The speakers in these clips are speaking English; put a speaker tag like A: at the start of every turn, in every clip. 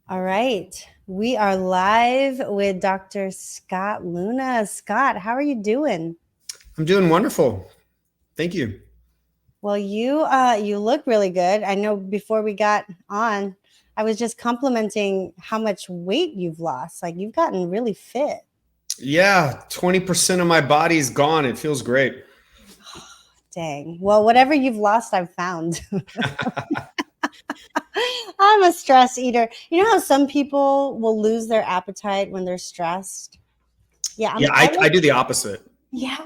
A: All right. We are live with Dr. Scott Leune. Scott, how are you doing?
B: I'm doing wonderful. Thank you.
A: Well, you look really good. I know before we got on, I was just complimenting how much weight you've lost. Like you've gotten really fit.
B: Yeah, 20% of my body's gone. It feels great.
A: Dang. Well, whatever you've lost, I've found. I'm a stress eater. You know how some people will lose their appetite when they're stressed? Yeah,
B: Yeah,
A: I
B: I
A: like,
B: do the opposite.
A: yeah.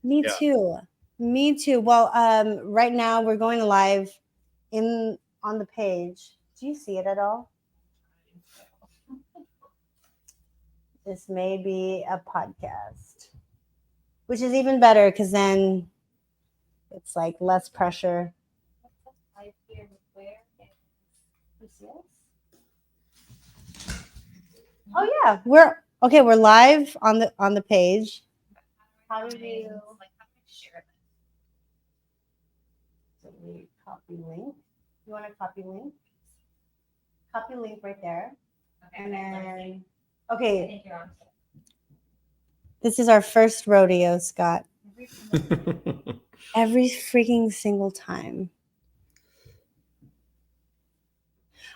A: Me
B: Yeah.
A: too. Me too. Well, right now we're going live in on the page. Do you see it at all? This may be a podcast, which is even better because then it's like less pressure. Oh yeah, we're okay. We're live on the page. How do you? So we copy link. You want to copy link? Copy link right there. And then, okay, this is our first rodeo, Scott. Every freaking single time.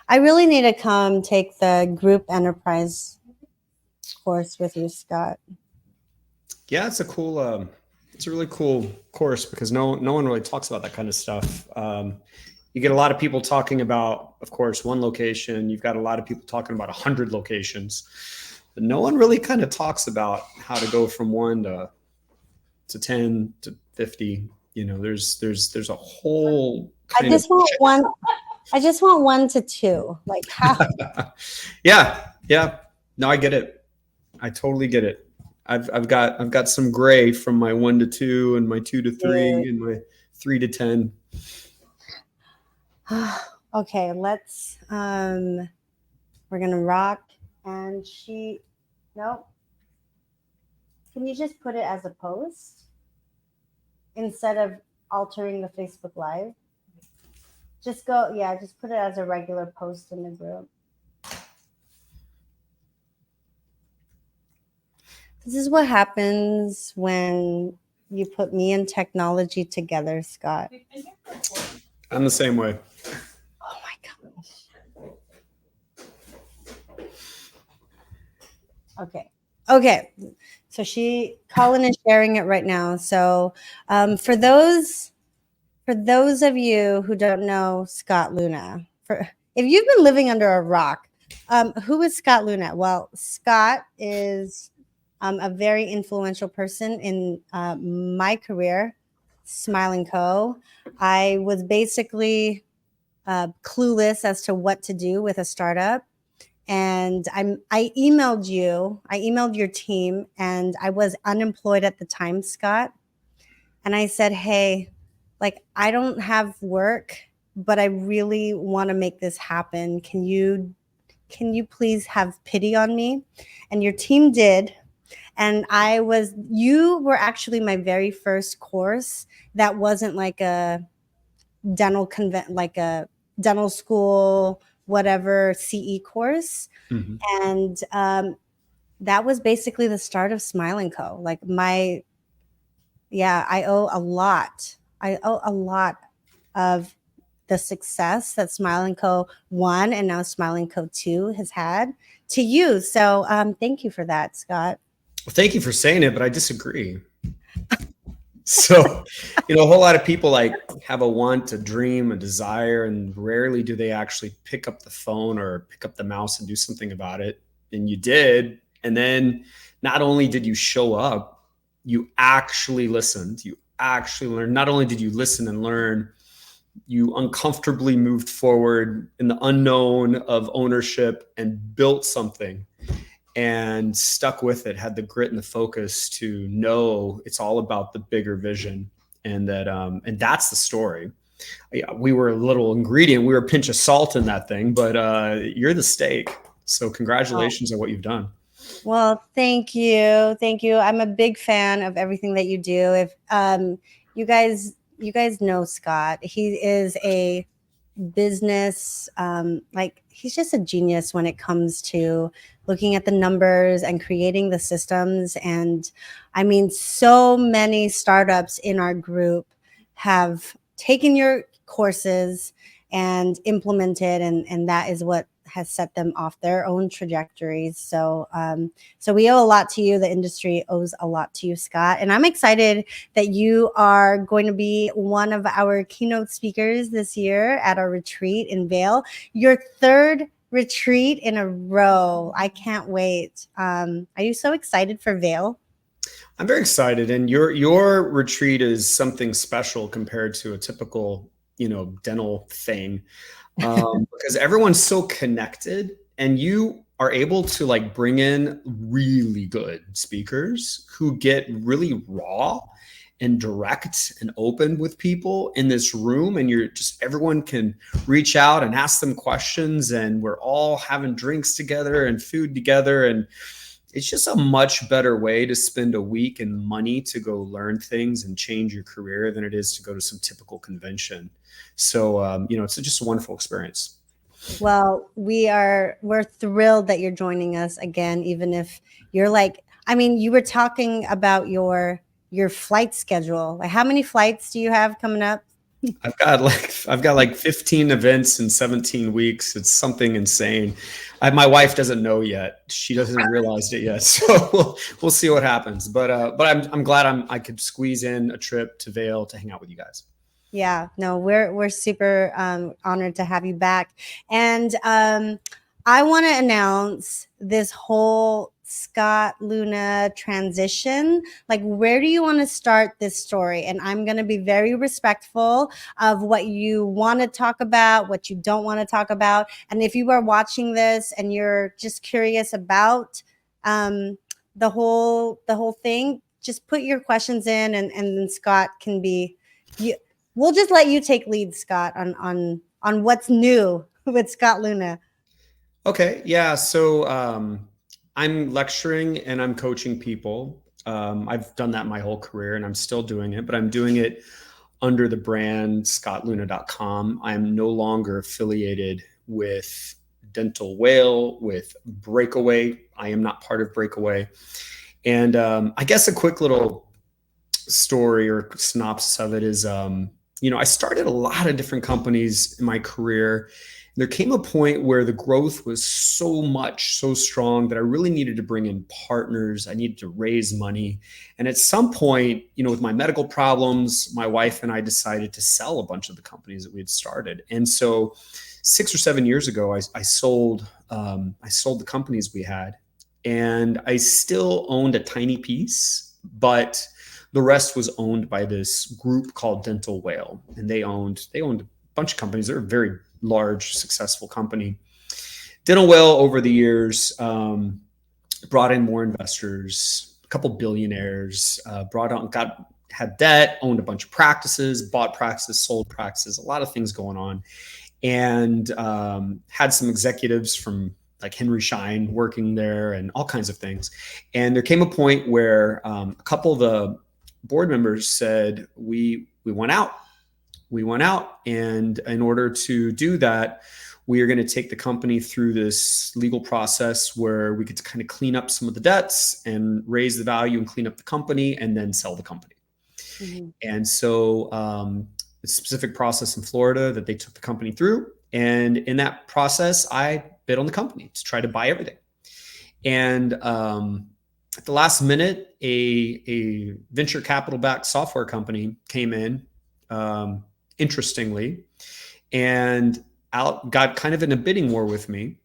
A: I really need to come take the group enterprise course with you, Scott.
B: Yeah, it's a really cool course because no one really talks about that kind of stuff. You get a lot of people talking about, of course, one location. You've got a lot of people talking about 100 locations, but no one really kind of talks about how to go from one to 10 to 50. There's a whole
A: I
B: kind of
A: just want one. I just want 1 to 2. Like how?
B: yeah. No, I get it. I totally get it. I've got some gray from my 1 to 2 and my 2 to 3 and my 3 to 10.
A: Okay, let's. We're gonna rock. And she, nope. Can you just put it as a post instead of altering the Facebook Live? Just go, yeah, just put it as a regular post in the group. This is what happens when you put me and technology together, Scott.
B: I'm the same way.
A: Oh my gosh. Okay. Okay. So Colin is sharing it right now. So for those of you who don't know Scott Leune, if you've been living under a rock, who is Scott Leune? Well, Scott is a very influential person in my career, Smile & Co. I was basically clueless as to what to do with a startup. And I emailed you, I emailed your team, and I was unemployed at the time, Scott. And I said, hey, like, I don't have work, but I really want to make this happen. Can you please have pity on me? And your team did. And you were actually my very first course that wasn't like a like a dental school, whatever CE course.
B: Mhm.
A: And that was basically the start of Smile & Co. Like I owe a lot. I owe a lot of the success that Smile & Co. 1 and now Smile & Co. 2 has had to you. So thank you for that, Scott.
B: Well, thank you for saying it, but I disagree. So, a whole lot of people like have a want, a dream, a desire, and rarely do they actually pick up the phone or pick up the mouse and do something about it. And you did. And then not only did you show up, you actually listened. You actually learned. Not only did you listen and learn, you uncomfortably moved forward in the unknown of ownership and built something and stuck with it, had the grit and the focus to know it's all about the bigger vision. And that's the story. Yeah, we were a little ingredient. We were a pinch of salt in that thing, but you're the steak. So congratulations on what you've done.
A: Well, thank you. Thank you. I'm a big fan of everything that you do. If you guys know Scott, he is a business. Like he's just a genius when it comes to looking at the numbers and creating the systems. And I mean, so many startups in our group have taken your courses and implemented, and that is what has set them off their own trajectories. So so we owe a lot to you. The industry owes a lot to you, Scott. And I'm excited that you are going to be one of our keynote speakers this year at our retreat in Vail. Your third retreat in a row. I can't wait. Are you so excited for Vail?
B: I'm very excited, and your retreat is something special compared to a typical, dental thing, because everyone's so connected, and you are able to like bring in really good speakers who get really raw and direct and open with people in this room, and everyone can reach out and ask them questions, and we're all having drinks together and food together, and it's just a much better way to spend a week and money to go learn things and change your career than it is to go to some typical convention. So, it's just a wonderful experience.
A: Well, we're thrilled that you're joining us again, even if you're like, I mean, you were talking about your flight schedule. Like, how many flights do you have coming up?
B: I've got like 15 events in 17 weeks. It's something insane. My wife doesn't know yet. She doesn't realize it yet. So we'll see what happens. But I'm glad I could squeeze in a trip to Vail to hang out with you guys.
A: Yeah, no, we're super honored to have you back. And I want to announce this whole Scott Leune transition. Like, where do you want to start this story? And I'm going to be very respectful of what you want to talk about, what you don't want to talk about. And if you are watching this and you're just curious about the whole thing, just put your questions in, and then Scott can be. We'll just let you take lead, Scott, on what's new with Scott Leune.
B: Okay, yeah. So I'm lecturing and I'm coaching people. I've done that my whole career, and I'm still doing it, but I'm doing it under the brand scottleune.com. I'm no longer affiliated with Dental Whale, with Breakaway. I am not part of Breakaway. And I guess a quick little story or synopsis of it is, I started a lot of different companies in my career. There came a point where the growth was so strong that I really needed to bring in partners. I needed to raise money. And at some point, with my medical problems, my wife and I decided to sell a bunch of the companies that we had started. And so 6 or 7 years ago, I sold the companies we had, and I still owned a tiny piece, but the rest was owned by this group called Dental Whale, and they owned a bunch of companies. They're a very large, successful company. Dental Whale over the years brought in more investors, a couple billionaires, had debt, owned a bunch of practices, bought practices, sold practices, a lot of things going on, and had some executives from like Henry Schein working there and all kinds of things. And there came a point where a couple of the board members said, we went out. We went out, and in order to do that, we are going to take the company through this legal process where we could kind of clean up some of the debts and raise the value and clean up the company and then sell the company. Mm-hmm. And so a specific process in Florida that they took the company through. And in that process, I bid on the company to try to buy everything. And at the last minute, a venture capital-backed software company came in, interestingly, and got kind of in a bidding war with me.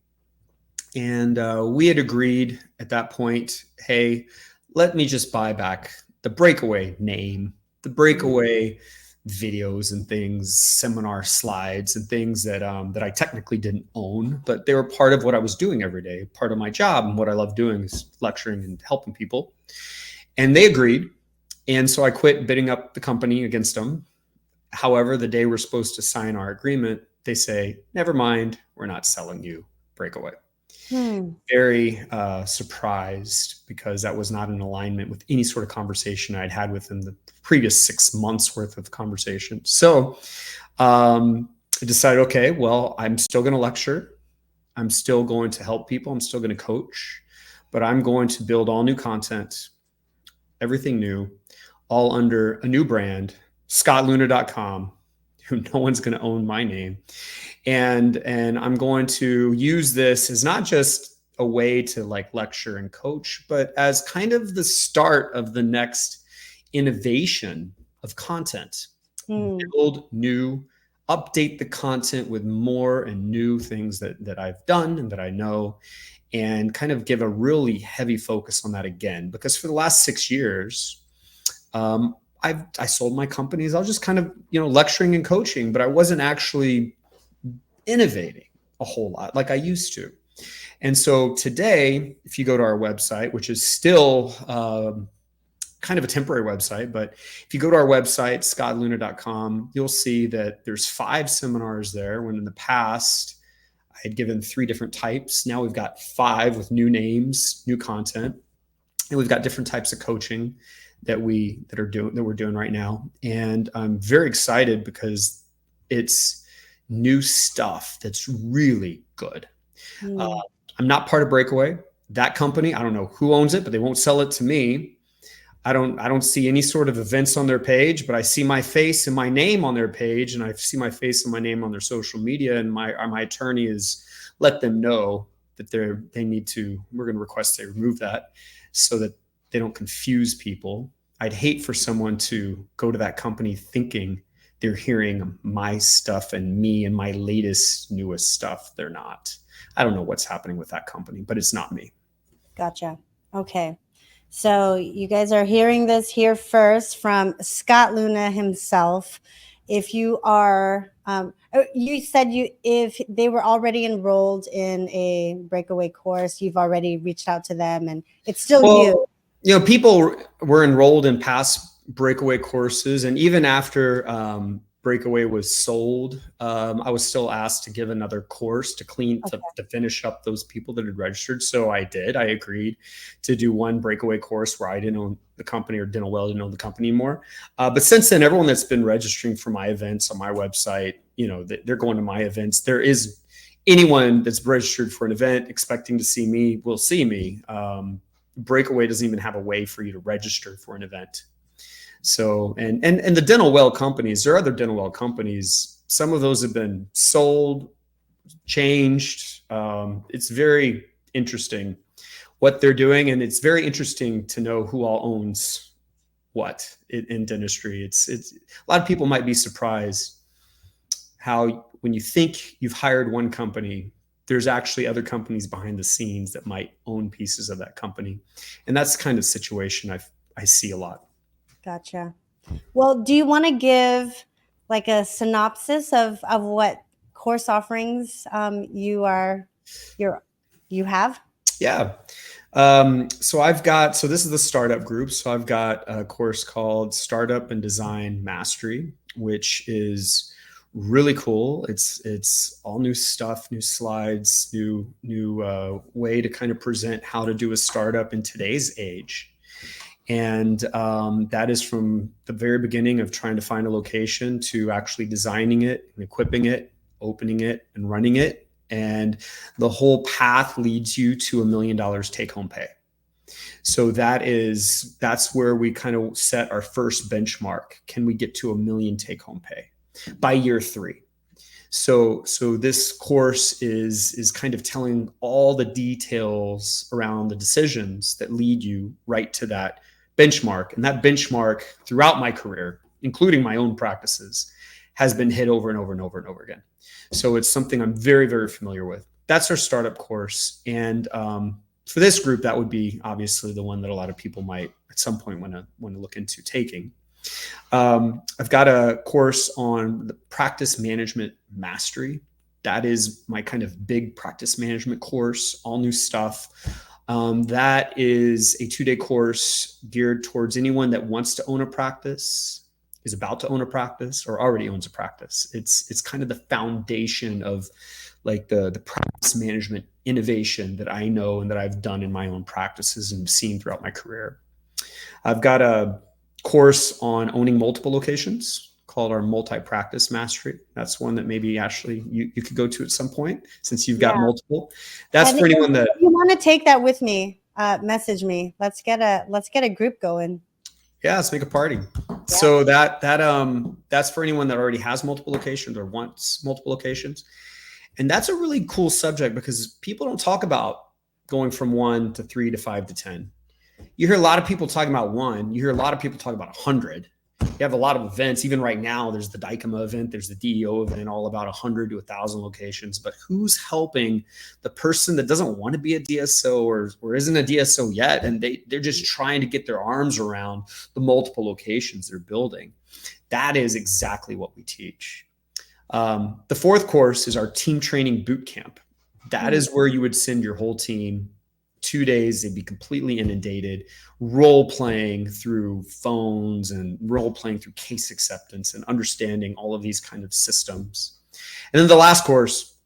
B: And we had agreed at that point, hey, let me just buy back the Breakaway name, the Breakaway videos and things, seminar slides and things that I technically didn't own, but they were part of what I was doing every day, part of my job. And what I love doing is lecturing and helping people. And they agreed. And so I quit bidding up the company against them. However, the day we're supposed to sign our agreement, they say, never mind, we're not selling you Breakaway. Very surprised, because that was not in alignment with any sort of conversation I'd had with them the previous 6 months worth of conversation. So I decided, okay, well, I'm still going to lecture. I'm still going to help people. I'm still going to coach, but I'm going to build all new content, everything new, all under a new brand, scottleune.com. No one's going to own my name. And I'm going to use this as not just a way to like lecture and coach, but as kind of the start of the next innovation of content. Build new, update the content with more and new things that I've done and that I know, and kind of give a really heavy focus on that again. Because for the last 6 years, I sold my companies. I was just kind of, lecturing and coaching, but I wasn't actually innovating a whole lot like I used to. And so today, if you go to our website, which is still kind of a temporary website, but if you go to our website, scottleune.com, you'll see that there's 5 seminars there, when in the past I had given 3 different types. Now we've got 5 with new names, new content, and we've got different types of coaching that we're doing right now. And I'm very excited because it's new stuff that's really good. I'm not part of Breakaway. That company, I don't know who owns it, but they won't sell it to me. I don't see any sort of events on their page, but I see my face and my name on their page, and I see my face and my name on their social media. And my attorney has let them know that we're going to request they remove that so that they don't confuse people. I'd hate for someone to go to that company thinking they're hearing my stuff and me and my latest, newest stuff. They're not. I don't know what's happening with that company, but it's not me.
A: Gotcha. Okay. So you guys are hearing this here first from Scott Leune himself. If you are, you said if they were already enrolled in a Breakaway course, you've already reached out to them, and it's still you.
B: People were enrolled in past Breakaway courses, and even after Breakaway was sold, I was still asked to give another course to finish up those people that had registered. So I did. I agreed to do one Breakaway course where I didn't own the company, or Dental Whale didn't own the company anymore. But since then, everyone that's been registering for my events on my website, they're going to my events. There is anyone that's registered for an event expecting to see me will see me. Breakaway doesn't even have a way for you to register for an event. So, and the Dental Whale companies, there are other Dental Whale companies. Some of those have been sold, changed. It's very interesting what they're doing. And it's very interesting to know who all owns what in dentistry. It's a lot of people might be surprised how when you think you've hired one company, there's actually other companies behind the scenes that might own pieces of that company. And that's the kind of situation I see a lot.
A: Gotcha. Well, do you want to give like a synopsis of what course offerings you have?
B: Yeah. So this is the startup group. So I've got a course called Startup and Design Mastery, which is really cool. It's all new stuff, new slides, new way to kind of present how to do a startup in today's age. And that is from the very beginning of trying to find a location to actually designing it and equipping it, opening it and running it. And the whole path leads you to $1 million take home pay. So that's where we kind of set our first benchmark. Can we get to $1 million take home pay by year 3? So this course is kind of telling all the details around the decisions that lead you right to that benchmark. And that benchmark throughout my career, including my own practices, has been hit over and over and over and over again. So it's something I'm very, very familiar with. That's our startup course. And for this group, that would be obviously the one that a lot of people might at some point want to look into taking. I've got a course on the practice management mastery. That is my kind of big practice management course, all new stuff. That is a 2-day course geared towards anyone that wants to own a practice, is about to own a practice, or already owns a practice. It's kind of the foundation of like the practice management innovation that I know and that I've done in my own practices and seen throughout my career. I've got a course on owning multiple locations called our multi-practice mastery. That's one that maybe Ashley, you could go to at some point since you've got multiple. That's for anyone that
A: if you want to take that with me, message me. Let's get a group going.
B: Yeah, let's make a party. Yeah. So that's for anyone that already has multiple locations or wants multiple locations. And that's a really cool subject because people don't talk about going from 1 to 3 to 5 to 10. You hear a lot of people talking about 1. You hear a lot of people talking about 100. You have a lot of events. Even right now, there's the DICOMA event. There's the DEO event, all about 100 to 1,000 locations. But who's helping the person that doesn't want to be a DSO or isn't a DSO yet? And they're just trying to get their arms around the multiple locations they're building. That is exactly what we teach. The fourth course is our team training boot camp. That is where you would send your whole team 2 days. They'd be completely inundated, role playing through phones and role playing through case acceptance and understanding all of these kind of systems. And then the last course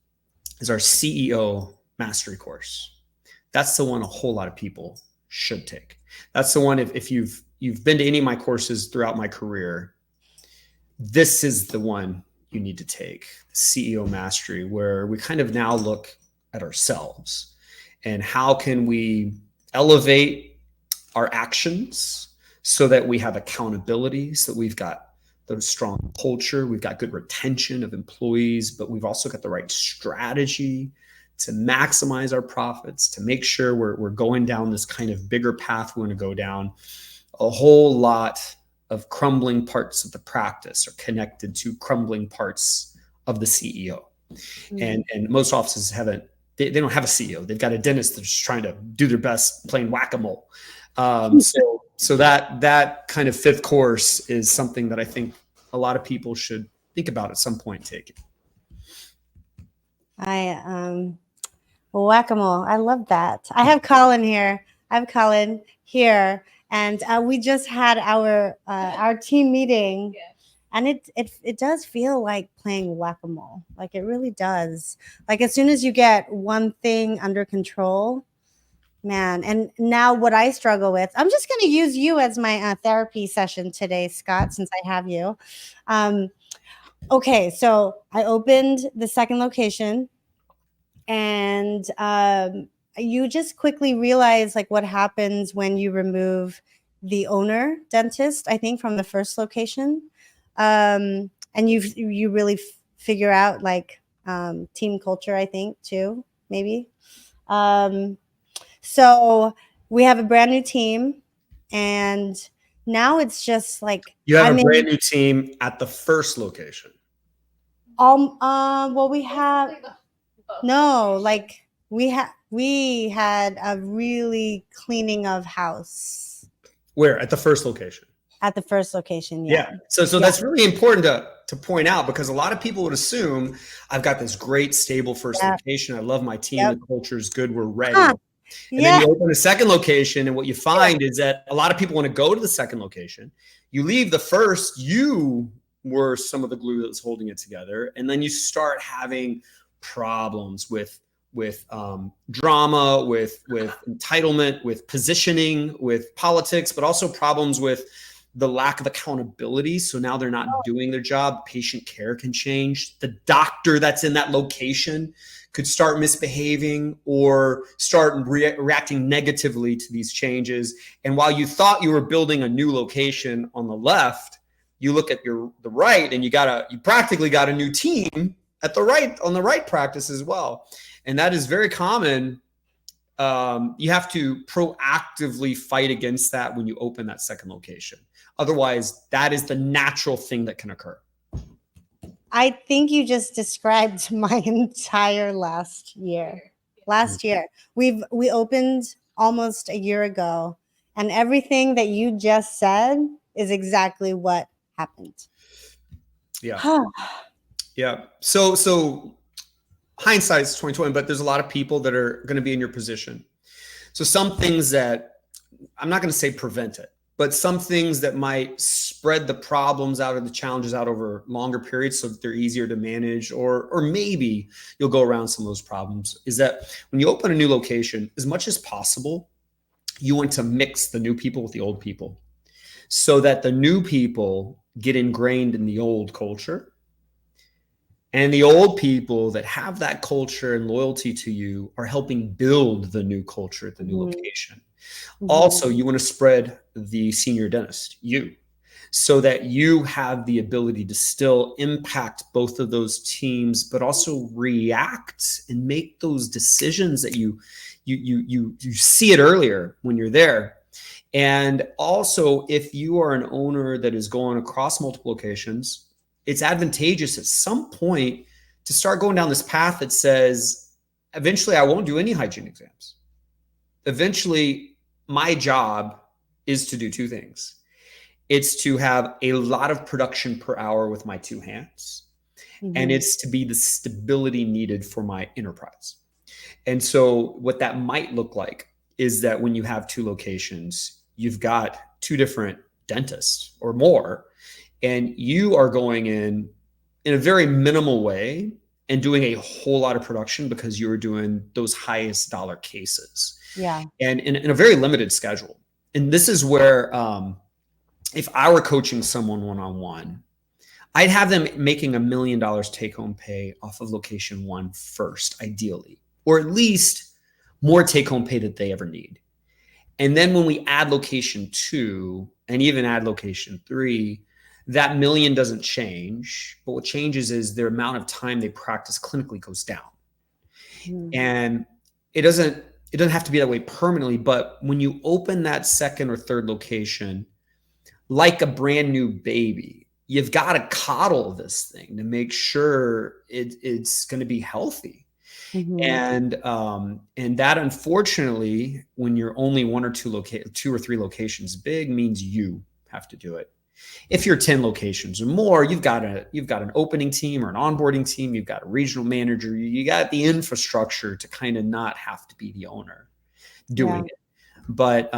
B: is our CEO mastery course. That's the one a whole lot of people should take. That's the one, if you've been to any of my courses throughout my career, this is the one you need to take, CEO mastery, where we kind of now look at ourselves and how can we elevate our actions so that we have accountability, so that we've got the strong culture, we've got good retention of employees, but we've also got the right strategy to maximize our profits, to make sure we're going down this kind of bigger path we want to go down. A whole lot of crumbling parts of the practice are connected to crumbling parts of the CEO. And most offices they don't have a CEO. They've got a dentist that's trying to do their best playing whack-a-mole. So that kind of fifth course is something that I think a lot of people should think about at some point taking.
A: Whack-a-mole. I love that. I have Colin here. And we just had our team meeting, and it does feel like playing whack-a-mole. Like it really does. Like as soon as you get one thing under control, man. And now what I struggle with, I'm just going to use you as my therapy session today, Scott, since I have you. Okay, so I opened the second location, and you just quickly realize like what happens when you remove the owner dentist, I think, from the first location. And you really figure out like team culture, I think, too, maybe. So we have a brand new team, and now it's just like
B: you have a brand new team at the first location.
A: Well, we have no, like we had a really cleaning of house.
B: Where? At the first location?
A: At the first location,
B: yeah. So that's really important to point out, because a lot of people would assume I've got this great stable first location. I love my team. The culture is good. We're ready. And then you open a second location, and what you find is that a lot of people want to go to the second location. You leave the first, you were some of the glue that was holding it together. And then you start having problems with drama, with entitlement, with positioning, with politics, but also problems with the lack of accountability. So now they're not doing their job. Patient care can change. The doctor that's in that location could start misbehaving or start reacting negatively to these changes. And while you thought you were building a new location on the left, you look at the right, and you practically got a new team at the right, on the right practice as well. And that is very common. You have to proactively fight against that when you open that second location. Otherwise, that is the natural thing that can occur.
A: I think you just described my entire last year. We opened almost a year ago, and everything that you just said is exactly what happened.
B: Yeah. Yeah. So hindsight is 2020, but there's a lot of people that are going to be in your position. So some things that I'm not going to say prevent it, but some things that might spread the problems out or the challenges out over longer periods so that they're easier to manage, or maybe you'll go around some of those problems, is that when you open a new location, as much as possible, you want to mix the new people with the old people so that the new people get ingrained in the old culture. And the old people that have that culture and loyalty to you are helping build the new culture at the new location. Also, you want to spread the senior dentist, so that you have the ability to still impact both of those teams, but also react and make those decisions that you see it earlier when you're there. And also, if you are an owner that is going across multiple locations, it's advantageous at some point to start going down this path that says, eventually I won't do any hygiene exams. Eventually, my job is to do two things. It's to have a lot of production per hour with my two hands, and it's to be the stability needed for my enterprise. And so what that might look like is that when you have two locations, you've got two different dentists or more, and you are going in a very minimal way and doing a whole lot of production because you're doing those highest dollar cases.
A: Yeah.
B: And in a very limited schedule. And this is where, if I were coaching someone one-on-one, I'd have them making $1 million take home pay off of location one first, ideally, or at least more take home pay that they ever need. And then when we add location two and even add location three, that million doesn't change, but what changes is their amount of time they practice clinically goes down. And it doesn't have to be that way permanently, but when you open that second or third location, like a brand new baby, you've got to coddle this thing to make sure it's going to be healthy. And that, unfortunately, when you're only one or two or three locations big, means you have to do it. If you're 10 locations or more, you've got an opening team or an onboarding team. You've got a regional manager. You got the infrastructure to kind of not have to be the owner doing it. But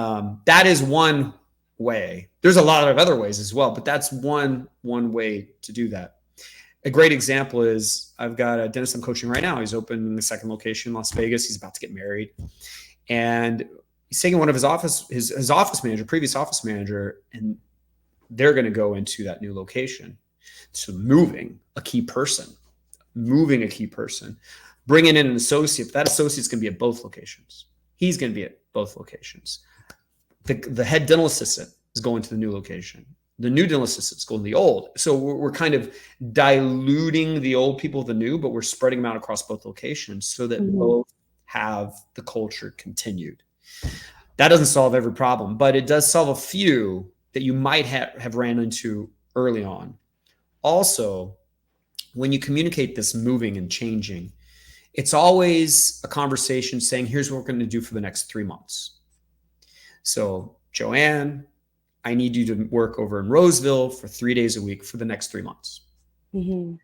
B: that is one way. There's a lot of other ways as well, but that's one way to do that. A great example is I've got a dentist I'm coaching right now. He's opening the second location in Las Vegas. He's about to get married, and he's taking one of his office manager, previous office manager, and they're going to go into that new location. So moving a key person, bringing in an associate. That associate's going to be at both locations. He's going to be at both locations. The head dental assistant is going to the new location. The new dental assistant is going to the old. So we're kind of diluting the old people with the new, but we're spreading them out across both locations so that both have the culture continued. That doesn't solve every problem, but it does solve a few that you might have ran into early on. Also, when you communicate this moving and changing, it's always a conversation saying, here's what we're going to do for the next 3 months. So, Joanne, I need you to work over in Roseville for 3 days a week for the next 3 months. And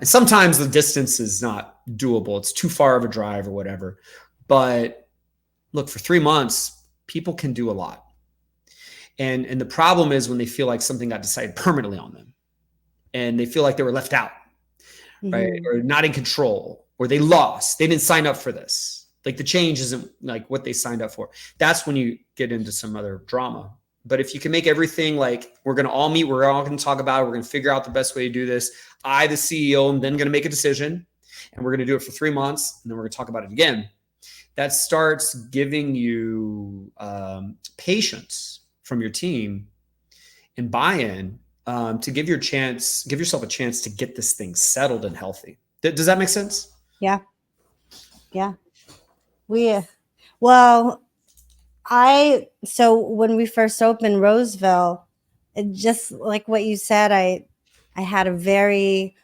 B: sometimes the distance is not doable. It's too far of a drive or whatever. But look, for 3 months, people can do a lot. And the problem is when they feel like something got decided permanently on them and they feel like they were left out, right? Or not in control, or they lost. They didn't sign up for this. Like the change isn't like what they signed up for. That's when you get into some other drama. But if you can make everything like we're going to all meet, we're all going to talk about it, we're going to figure out the best way to do this. I, the CEO, am then going to make a decision, and we're going to do it for 3 months, and then we're going to talk about it again. That starts giving you patience from your team and buy-in to give yourself a chance to get this thing settled and healthy. Does that make sense?
A: Yeah. So when we first opened Roseville, just like what you said, I had a very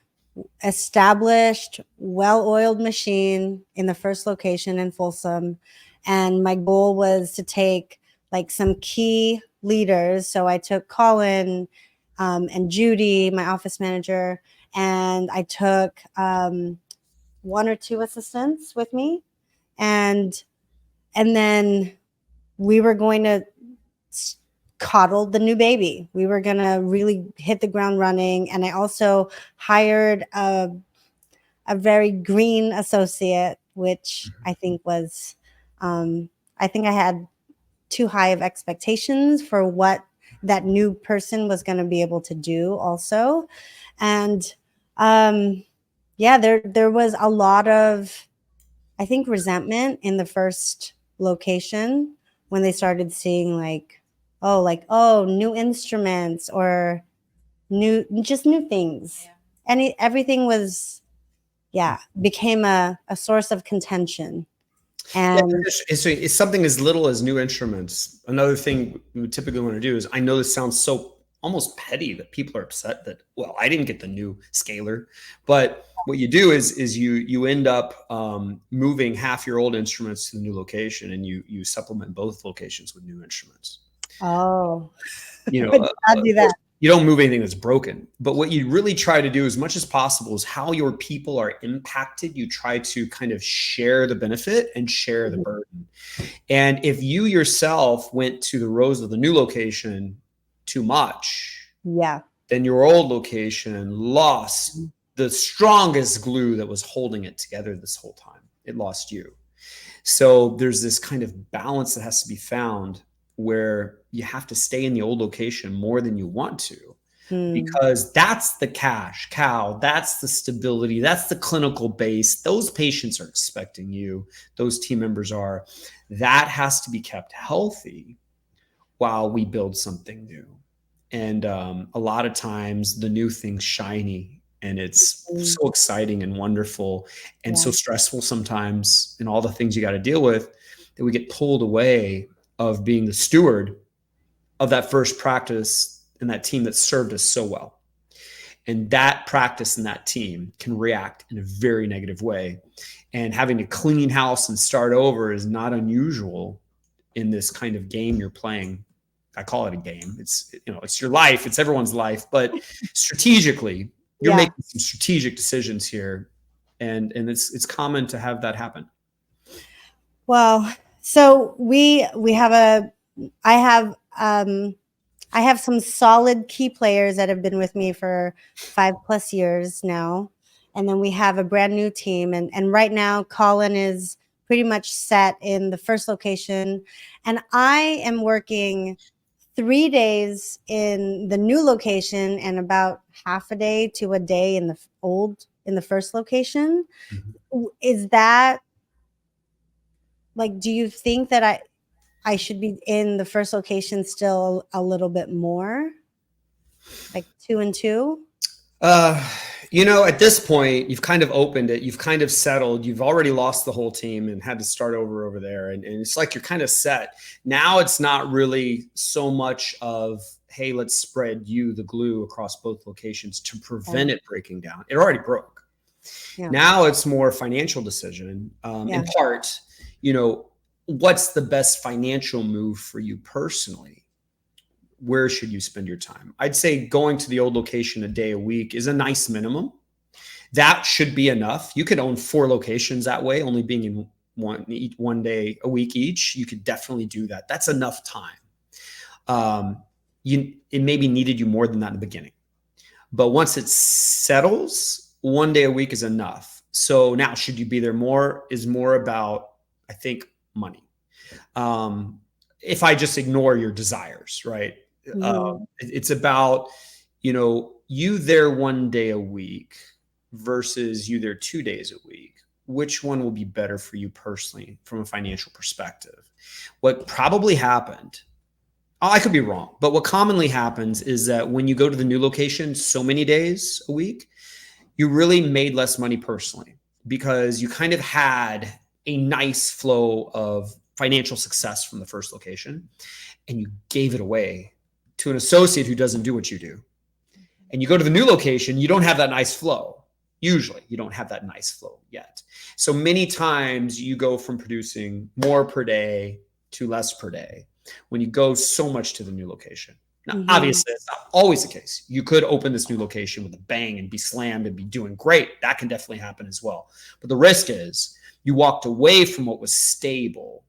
A: established, well-oiled machine in the first location in Folsom. And my goal was to take like some key leaders. So I took Colin and Judy, my office manager, and I took one or two assistants with me. And then we were going to coddle the new baby. We were going to really hit the ground running. And I also hired a very green associate, which I think was, I think I had too high of expectations for what that new person was going to be able to do also. And yeah, there was a lot of, I think, resentment in the first location when they started seeing like, oh, new instruments or just new things. And everything was, became a source of contention.
B: Yeah,
A: And
B: it's something as little as new instruments. Another thing we would typically want to do is, I know this sounds so almost petty that people are upset that, well, I didn't get the new scaler, but what you do is you end up moving half your old instruments to the new location, and you supplement both locations with new instruments. You know,
A: I'll do that.
B: you don't move anything that's broken, but what you really try to do as much as possible is how your people are impacted. You try to kind of share the benefit and share the burden. And if you yourself went to the rows of the new location too much, then your old location lost the strongest glue that was holding it together this whole time. It lost you. So there's this kind of balance that has to be found where you have to stay in the old location more than you want to, because that's the cash cow, that's the stability, that's the clinical base. Those patients are expecting you, those team members are. That has to be kept healthy while we build something new. And a lot of times the new thing's shiny, and it's so exciting and wonderful and so stressful sometimes, and all the things you got to deal with, that we get pulled away of being the steward of that first practice and that team that served us so well. And that practice and that team can react in a very negative way. And having to clean house and start over is not unusual in this kind of game you're playing. I call it a game. It's, you know, it's your life. It's everyone's life. But strategically, you're making some strategic decisions here. And it's common to have that happen.
A: Well, so I have some solid key players that have been with me for 5+ years now. And then we have a brand new team. And right now, Colin is pretty much set in the first location. And I am working 3 days in the new location and about half a day to a day in the first location. Is that, like, do you think that I should be in the first location still a little bit more, like 2 and 2?
B: You know, at this point, you've kind of opened it. You've kind of settled. You've already lost the whole team and had to start over there. And it's like you're kind of set. Now it's not really so much of, hey, let's spread the glue across both locations to prevent it breaking down. It already broke. Now it's more financial decision. In part, you know, what's the best financial move for you personally? Where should you spend your time? I'd say going to the old location a day a week is a nice minimum. That should be enough. You could own 4 locations that way, only being in one day a week each. You could definitely do that. That's enough time. It maybe needed you more than that in the beginning. But once it settles, 1 day a week is enough. So now, should you be there more is more about, I think, money. If I just ignore your desires, right? It's about, you know, you there 1 day a week versus you there 2 days a week. Which one will be better for you personally from a financial perspective? What probably happened, I could be wrong, but what commonly happens is that when you go to the new location so many days a week, you really made less money personally, because you kind of had a nice flow of financial success from the first location, and you gave it away to an associate who doesn't do what you do. And you go to the new location, you don't have that nice flow. Usually you don't have that nice flow yet. So many times you go from producing more per day to less per day when you go so much to the new location. Now, obviously, it's not always the case. You could open this new location with a bang and be slammed and be doing great. That can definitely happen as well. But the risk is you walked away from what was stable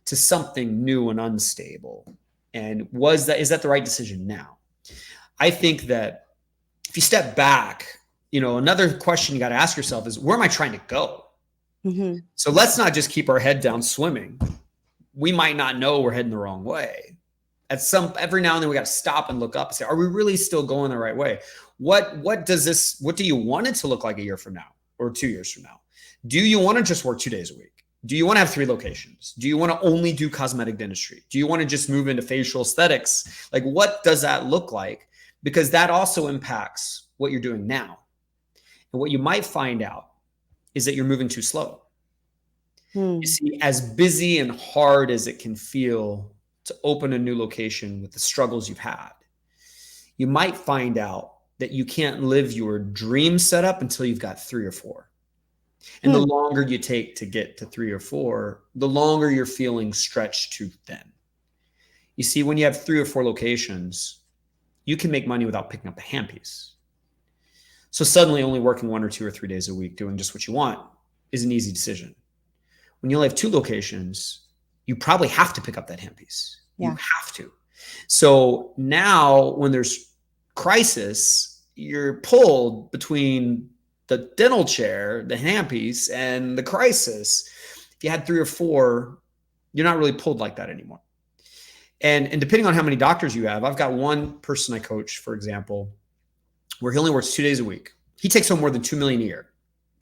B: to something new and unstable. And is that the right decision now? I think that if you step back, you know, another question you got to ask yourself is, where am I trying to go? So let's not just keep our head down swimming. We might not know we're heading the wrong way. Every now and then we got to stop and look up and say, are we really still going the right way? What do you want it to look like a year from now or 2 years from now? Do you want to just work 2 days a week? Do you want to have 3 locations? Do you want to only do cosmetic dentistry? Do you want to just move into facial aesthetics? Like, what does that look like? Because that also impacts what you're doing now. And what you might find out is that you're moving too slow. You see, as busy and hard as it can feel to open a new location with the struggles you've had, you might find out that you can't live your dream setup until you've got 3 or 4. And the longer you take to get to 3 or 4, the longer you're feeling stretched too thin. You see, when you have 3 or 4 locations, you can make money without picking up a handpiece. So suddenly only working 1 or 2 or 3 days a week doing just what you want is an easy decision. When you only have 2 locations, you probably have to pick up that handpiece. Yeah. You have to. So now when there's crisis, you're pulled between the dental chair, the handpiece, and the crisis. If you had 3 or 4, you're not really pulled like that anymore. And depending on how many doctors you have, I've got one person I coach, for example, where he only works 2 days a week. He takes home more than $2 million a year.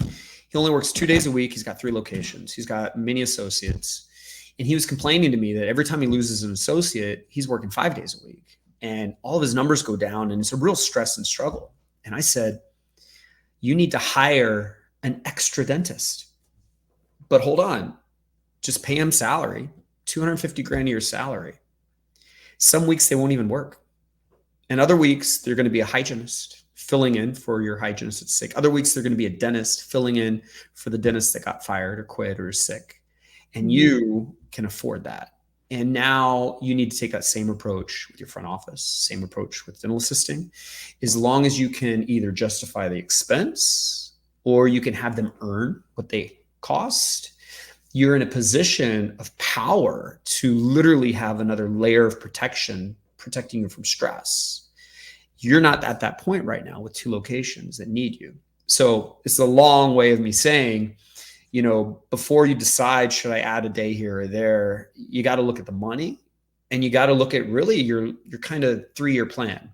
B: He only works 2 days a week. He's got 3 locations. He's got many associates. And he was complaining to me that every time he loses an associate, he's working 5 days a week. And all of his numbers go down, and it's a real stress and struggle. And I said, you need to hire an extra dentist. But hold on, just pay him salary, $250,000 a year salary. Some weeks they won't even work. And other weeks they're going to be a hygienist filling in for your hygienist that's sick. Other weeks they're going to be a dentist filling in for the dentist that got fired or quit or is sick. And you can afford that. And now you need to take that same approach with your front office, same approach with dental assisting, as long as you can either justify the expense or you can have them earn what they cost. You're in a position of power to literally have another layer of protection, protecting you from stress. You're not at that point right now with 2 locations that need you. So it's a long way of me saying, before you decide, should I add a day here or there, you got to look at the money and you got to look at really your kind of 3-year plan.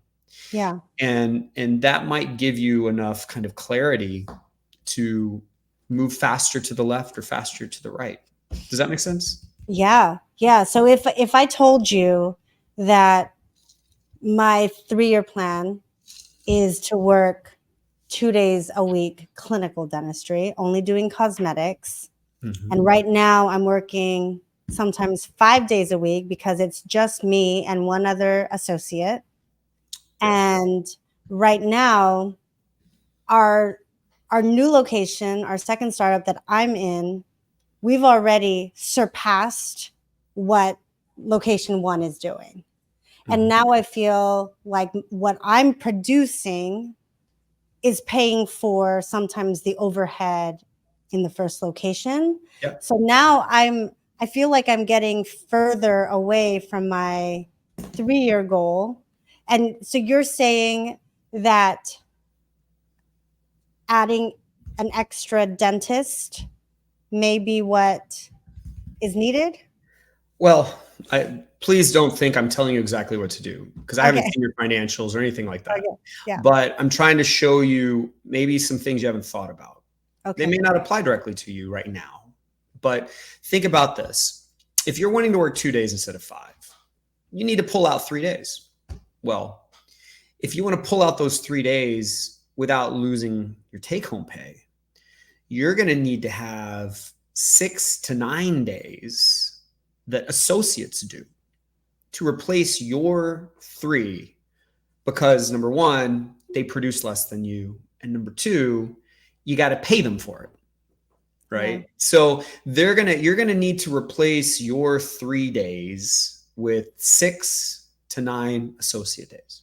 A: Yeah.
B: And that might give you enough kind of clarity to move faster to the left or faster to the right. Does that make sense?
A: Yeah. Yeah. So if I told you that my 3-year plan is to work 2 days a week, clinical dentistry, only doing cosmetics. Mm-hmm. And right now I'm working sometimes 5 days a week because it's just me and one other associate. And right now our new location, our second startup that I'm in, we've already surpassed what location 1 is doing. And now I feel like what I'm producing is paying for sometimes the overhead in the first location. Yep. So now I feel like I'm getting further away from my 3-year goal. And so you're saying that adding an extra dentist may be what is needed?
B: Well, please don't think I'm telling you exactly what to do, because I haven't seen your financials or anything like that. Okay. Yeah. But I'm trying to show you maybe some things you haven't thought about. Okay. They may not apply directly to you right now, but think about this. If you're wanting to work 2 days instead of 5, you need to pull out 3 days. Well, if you want to pull out those 3 days without losing your take-home pay, you're going to need to have 6 to 9 days that associates do to replace your 3, because number 1, they produce less than you. And number 2, you got to pay them for it. Right. Yeah. So you're going to need to replace your 3 days with 6 to 9 associate days.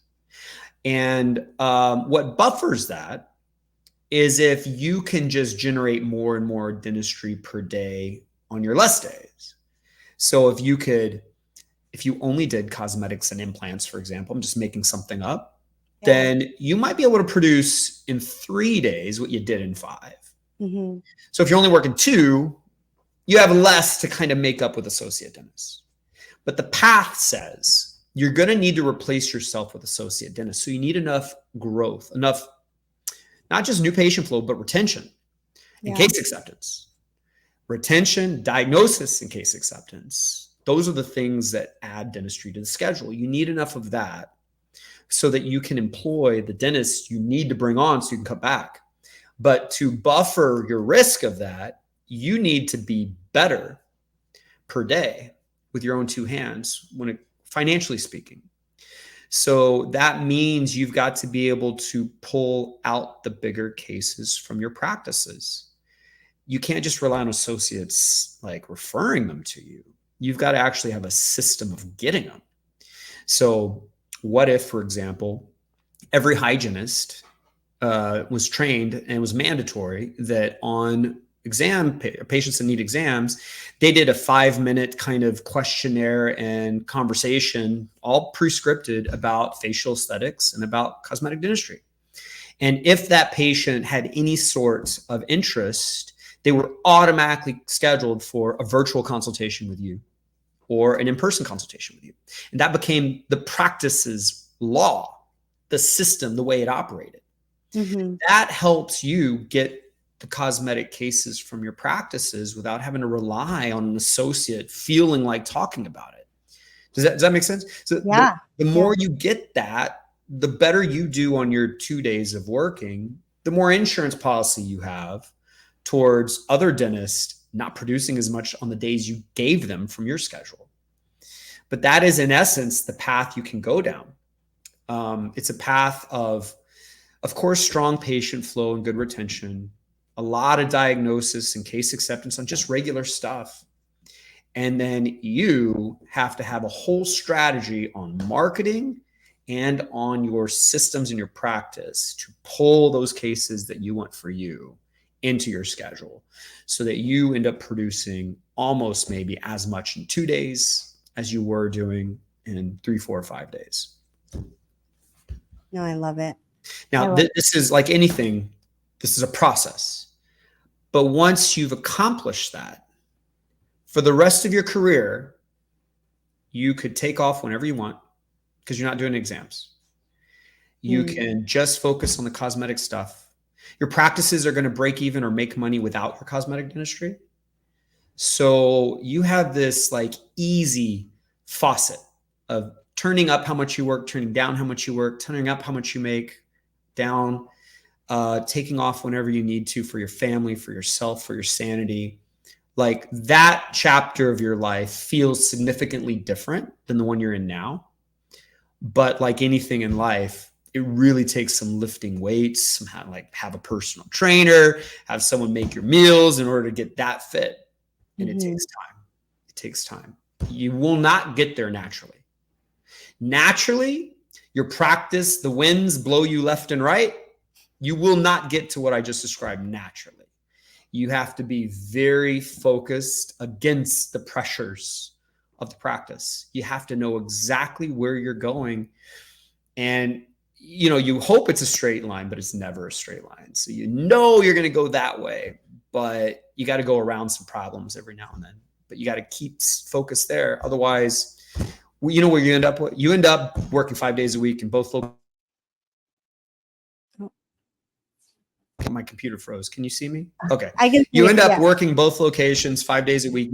B: And what buffers that is if you can just generate more and more dentistry per day on your less days. So if you only did cosmetics and implants, for example, I'm just making something up, then you might be able to produce in 3 days what you did in 5. Mm-hmm. So if you're only working 2, you have less to kind of make up with associate dentists. But the path says you're going to need to replace yourself with associate dentists. So you need enough growth, enough, not just new patient flow, but retention and case acceptance. Retention, diagnosis, and case acceptance. Those are the things that add dentistry to the schedule. You need enough of that so that you can employ the dentists you need to bring on so you can cut back. But to buffer your risk of that, you need to be better per day with your own two hands, financially speaking. So that means you've got to be able to pull out the bigger cases from your practices. You can't just rely on associates like referring them to you. You've got to actually have a system of getting them. So what if, for example, every hygienist was trained and it was mandatory that on patients that need exams, they did a 5-minute kind of questionnaire and conversation, all pre-scripted about facial aesthetics and about cosmetic dentistry. And if that patient had any sort of interest, they were automatically scheduled for a virtual consultation with you or an in-person consultation with you. And that became the practice's law, the system, the way it operated. Mm-hmm. That helps you get the cosmetic cases from your practices without having to rely on an associate feeling like talking about it. Does that make sense? So yeah. The more you get that, the better you do on your 2 days of working, the more insurance policy you have towards other dentists not producing as much on the days you gave them from your schedule. But that is, in essence, the path you can go down. It's a path of course, strong patient flow and good retention, a lot of diagnosis and case acceptance on just regular stuff. And then you have to have a whole strategy on marketing and on your systems in your practice to pull those cases that you want for you into your schedule so that you end up producing almost maybe as much in 2 days as you were doing in 3, 4, or 5 days.
A: No, I love it.
B: Now, this is like anything. This is a process. But once you've accomplished that, for the rest of your career, you could take off whenever you want because you're not doing exams. You can just focus on the cosmetic stuff. Your practices are going to break even or make money without your cosmetic dentistry. So you have this like easy faucet of turning up how much you work, turning down how much you work, turning up how much you make, down, taking off whenever you need to for your family, for yourself, for your sanity. Like that chapter of your life feels significantly different than the one you're in now. But like anything in life, it really takes some lifting weights, have a personal trainer, have someone make your meals in order to get that fit. And it takes time. It takes time. You will not get there naturally. Naturally, your practice, the winds blow you left and right. You will not get to what I just described naturally. You have to be very focused against the pressures of the practice. You have to know exactly where you're going. And, you hope it's a straight line, but it's never a straight line. So you're going to go that way, but you got to go around some problems every now and then. But you got to keep focused there. Otherwise, where you end up? You end up working 5 days a week in both locations. My computer froze. Can you see me? Okay. You end up working both locations 5 days a week.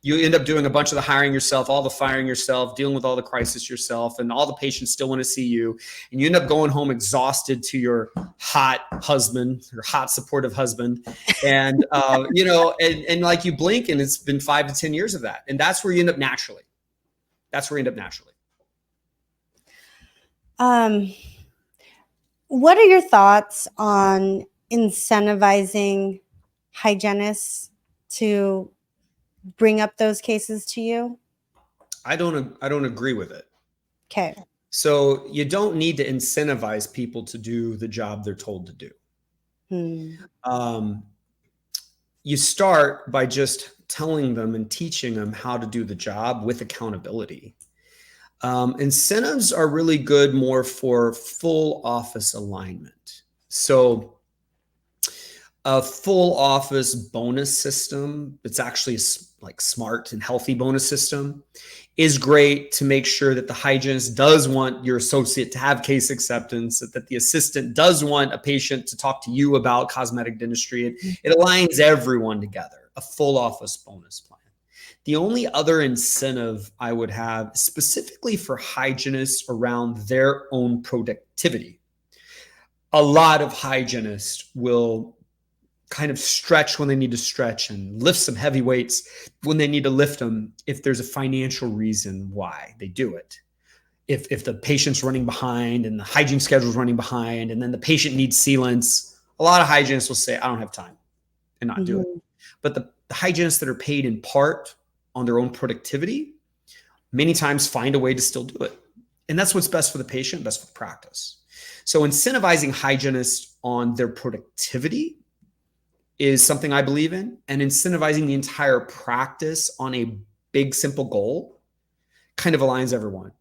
B: You end up doing a bunch of the hiring yourself, all the firing yourself, dealing with all the crisis yourself, and all the patients still want to see you. And you end up going home exhausted to your hot husband, your hot supportive husband. And, and like you blink and it's been 5 to 10 years of that. And that's where you end up naturally.
A: What are your thoughts on incentivizing hygienists to bring up those cases to you?
B: I don't agree with it.
A: Okay.
B: So you don't need to incentivize people to do the job they're told to do. You start by just telling them and teaching them how to do the job with accountability. Incentives are really good more for full office alignment. So a full office bonus system, it's actually like smart and healthy bonus system is great to make sure that the hygienist does want your associate to have case acceptance, that the assistant does want a patient to talk to you about cosmetic dentistry. It aligns everyone together, a full office bonus plan. The only other incentive I would have specifically for hygienists around their own productivity. A lot of hygienists will kind of stretch when they need to stretch and lift some heavy weights when they need to lift them if there's a financial reason why they do it. If the patient's running behind and the hygiene schedule is running behind and then the patient needs sealants, a lot of hygienists will say, I don't have time and not do it. But the hygienists that are paid in part on their own productivity many times find a way to still do it. And that's what's best for the patient, best for the practice. So incentivizing hygienists on their productivity is something I believe in, and incentivizing the entire practice on a big, simple goal kind of aligns everyone.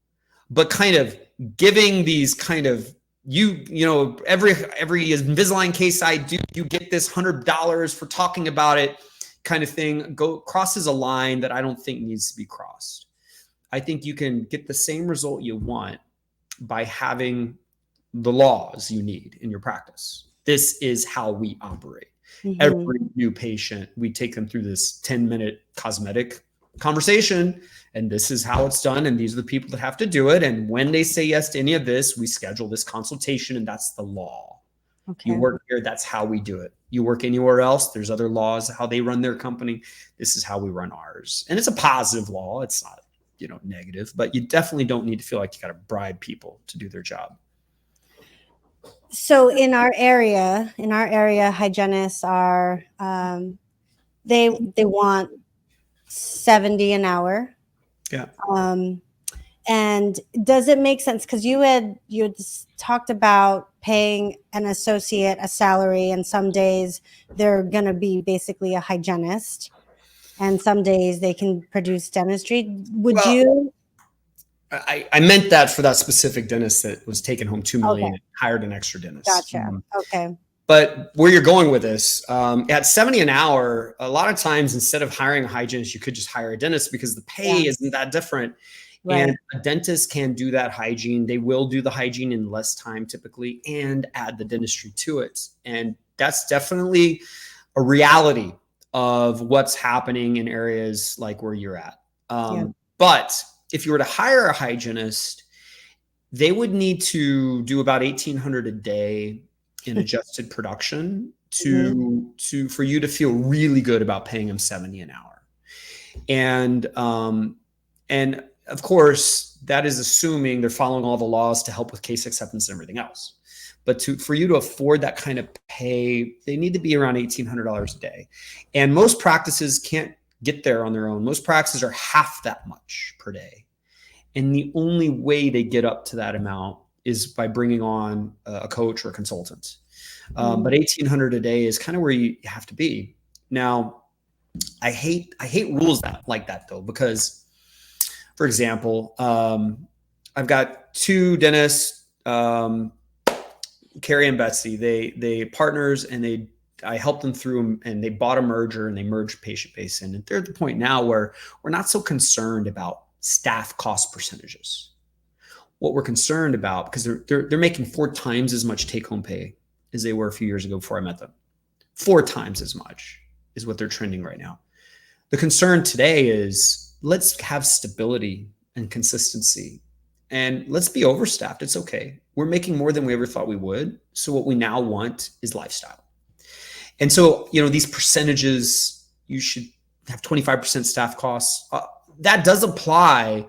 B: But kind of giving these kind of, every Invisalign case I do, you get this $100 for talking about it kind of thing crosses a line that I don't think needs to be crossed. I think you can get the same result you want by having the laws you need in your practice. This is how we operate. Every new patient, we take them through this 10-minute cosmetic conversation, and this is how it's done, and these are the people that have to do it. And when they say yes to any of this, we schedule this consultation, and that's the law. Okay. You work here, that's how we do it. You work anywhere else, there's other laws, how they run their company. This is how we run ours. And it's a positive law. It's not, negative, but you definitely don't need to feel like you got to bribe people to do their job.
A: So in our area, hygienists are, they want 70 an hour.
B: Yeah.
A: And does it make sense? Because you had talked about paying an associate a salary, and some days they're going to be basically a hygienist, and some days they can produce dentistry.
B: I meant that for that specific dentist that was taking home $2 million and hired an extra dentist.
A: Gotcha. Okay.
B: But where you're going with this, at 70 an hour, a lot of times instead of hiring a hygienist, you could just hire a dentist because the pay isn't that different. Right. And a dentist can do that hygiene. They will do the hygiene in less time typically and add the dentistry to it. And that's definitely a reality of what's happening in areas like where you're at. But if you were to hire a hygienist, they would need to do about $1,800 a day in adjusted production for you to feel really good about paying them 70 an hour. And of course, that is assuming they're following all the laws to help with case acceptance and everything else. But for you to afford that kind of pay, they need to be around $1,800 a day. And most practices can't get there on their own. Most practices are half that much per day. And the only way they get up to that amount is by bringing on a coach or a consultant. But $1,800 a day is kind of where you have to be. Now, I hate rules like that though, because, for example, I've got two dentists, Carrie and Betsy. They partners, and I helped them through, and they bought a merger, and they merged patient base in. And they're at the point now where we're not so concerned about staff cost percentages. What we're concerned about, because they're making 4 times as much take-home pay as they were a few years ago before I met them. 4 times as much is what they're trending right now. The concern today is let's have stability and consistency, and let's be overstaffed. It's okay. We're making more than we ever thought we would. So what we now want is lifestyle. And so, these percentages, you should have 25% staff costs. That does apply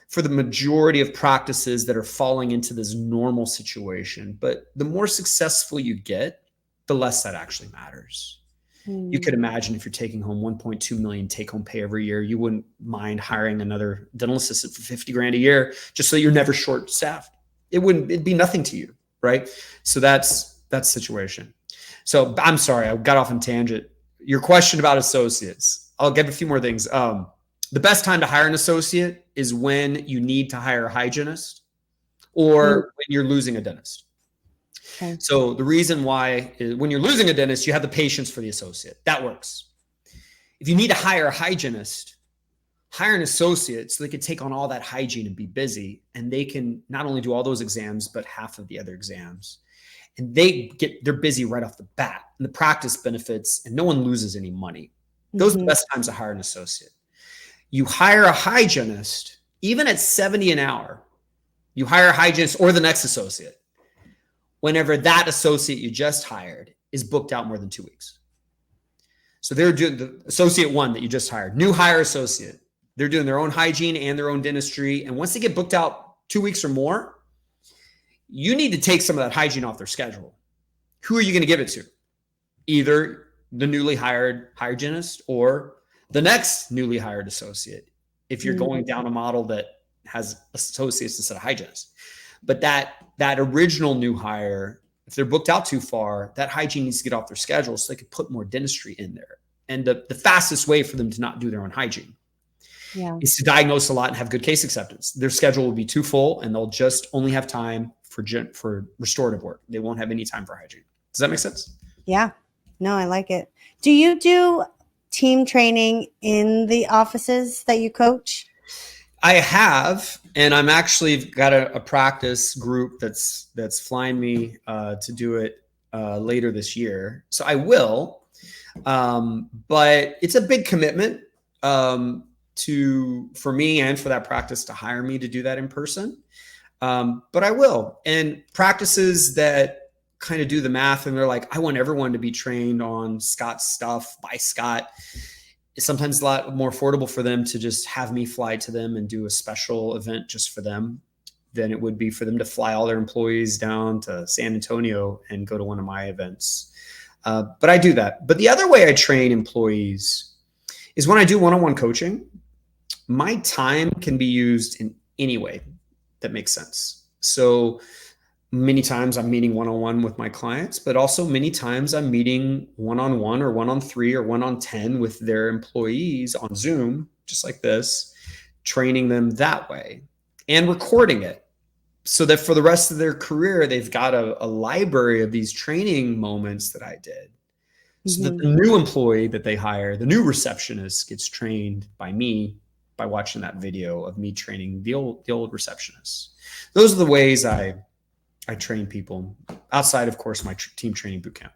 B: for the majority of practices that are falling into this normal situation. But the more successful you get, the less that actually matters. You could imagine if you're taking home 1.2 million take-home pay every year, you wouldn't mind hiring another dental assistant for 50 grand a year, just so you're never short-staffed. It'd be nothing to you, right? So that's the situation. So I'm sorry, I got off on tangent. Your question about associates, I'll give a few more things. The best time to hire an associate is when you need to hire a hygienist or when you're losing a dentist. Okay. So the reason why is when you're losing a dentist, you have the patience for the associate. That works. If you need to hire a hygienist, hire an associate so they can take on all that hygiene and be busy. And they can not only do all those exams, but half of the other exams. And they're busy right off the bat, and the practice benefits, and no one loses any money. Those are the best times to hire an associate. You hire a hygienist, even at $70 an hour, you hire a hygienist or the next associate, whenever that associate you just hired is booked out more than 2 weeks. So they're doing the associate one that you just hired, new hire associate. They're doing their own hygiene and their own dentistry. And once they get booked out 2 weeks or more, you need to take some of that hygiene off their schedule. Who are you going to give it to? Either the newly hired hygienist or the next newly hired associate, if you're going down a model that has associates instead of hygienists. But that original new hire, if they're booked out too far, that hygiene needs to get off their schedule so they can put more dentistry in there. And the fastest way for them to not do their own hygiene is to diagnose a lot and have good case acceptance. Their schedule will be too full, and they'll just only have time for restorative work. They won't have any time for hygiene. Does that make sense?
A: Yeah. No, I like it. Do you do team training in the offices that you coach?
B: I have, and I'm actually got a practice group that's flying me to do it later this year. So I will, but it's a big commitment for me and for that practice to hire me to do that in person. But I will. And practices that kind of do the math and they're like, I want everyone to be trained on Scott's stuff by Scott. It's sometimes a lot more affordable for them to just have me fly to them and do a special event just for them than it would be for them to fly all their employees down to San Antonio and go to one of my events. But I do that. But the other way I train employees is when I do one-on-one coaching. My time can be used in any way that makes sense. So many times I'm meeting one-on-one with my clients, but also many times I'm meeting one-on-one or 1-on-3 or 1-on-10 with their employees on Zoom, just like this, training them that way and recording it so that for the rest of their career, they've got a library of these training moments that I did. So that the new employee that they hire, the new receptionist, gets trained by me by watching that video of me training the old receptionist. Those are the ways I train people outside, of course, my team training bootcamp.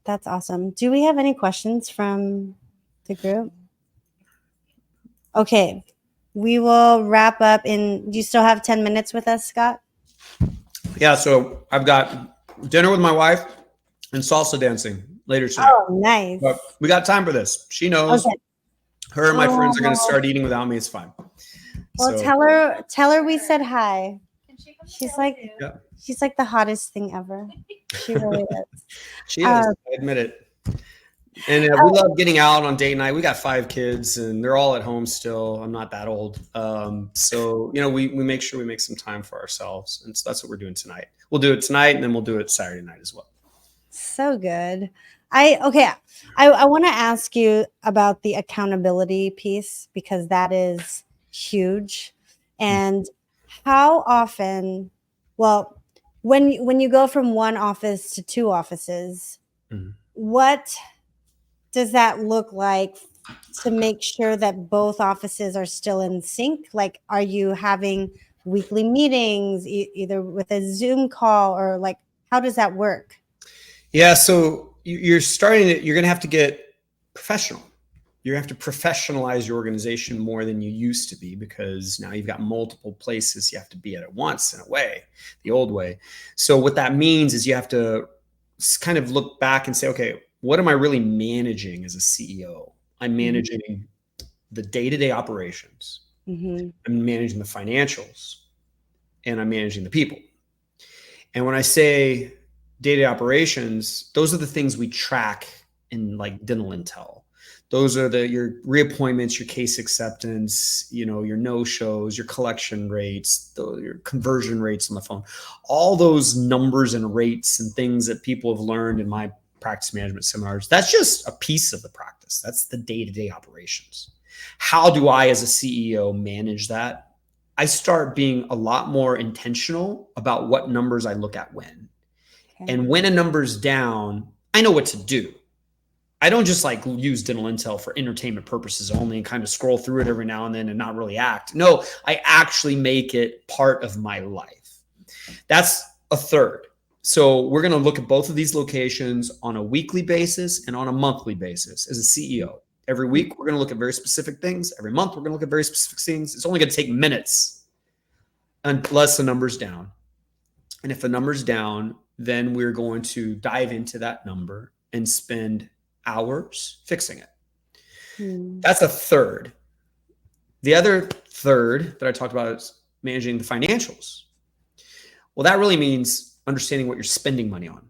A: That's awesome. Do we have any questions from the group? Okay, we will wrap up do you still have 10 minutes with us, Scott? Yeah,
B: so I've got dinner with my wife and salsa dancing later tonight.
A: Oh, nice.
B: But we got time for this. She knows. Okay. Her and my friends are going to start eating without me. It's fine.
A: Well, tell her we said hi. She's like the hottest thing ever. She really is.
B: She is. I admit it. And we love getting out on date night. We got 5 kids, and they're all at home still. I'm not that old, so we make sure we make some time for ourselves, and so that's what we're doing tonight. We'll do it tonight, and then we'll do it Saturday night as well. So good. I want to ask you about the accountability piece because that is huge. And how often, when you go from one office to 2 offices, what does that look like to make sure that both offices are still in sync? Like, are you having weekly meetings either with a Zoom call or like, how does that work? Yeah. So you're going to have to get professional. You have to professionalize your organization more than you used to be because now you've got multiple places you have to be at once in a way, the old way. So what that means is you have to kind of look back and say, okay, what am I really managing as a CEO? I'm managing the day-to-day operations. I'm managing the financials and I'm managing the people. And when I say day-to-day operations, those are the things we track in like dental intel. Those are your reappointments, your case acceptance, your no-shows, your collection rates, your conversion rates on the phone, all those numbers and rates and things that people have learned in my practice management seminars. That's just a piece of the practice. That's the day-to-day operations. How do I, as a CEO, manage that? I start being a lot more intentional about what numbers I look at when. Okay. And when a number's down, I know what to do. I don't just like use dental intel for entertainment purposes only and kind of scroll through it every now and then and not really act. No, I actually make it part of my life. That's a third. So we're going to look at both of these locations on a weekly basis and on a monthly basis as a CEO. Every week, we're going to look at very specific things. Every month, we're going to look at very specific things. It's only going to take minutes unless the number's down. And if the number's down, then we're going to dive into that number and spend hours fixing it. That's a third. The other third that I talked about is managing the financials. Well, that really means understanding what you're spending money on.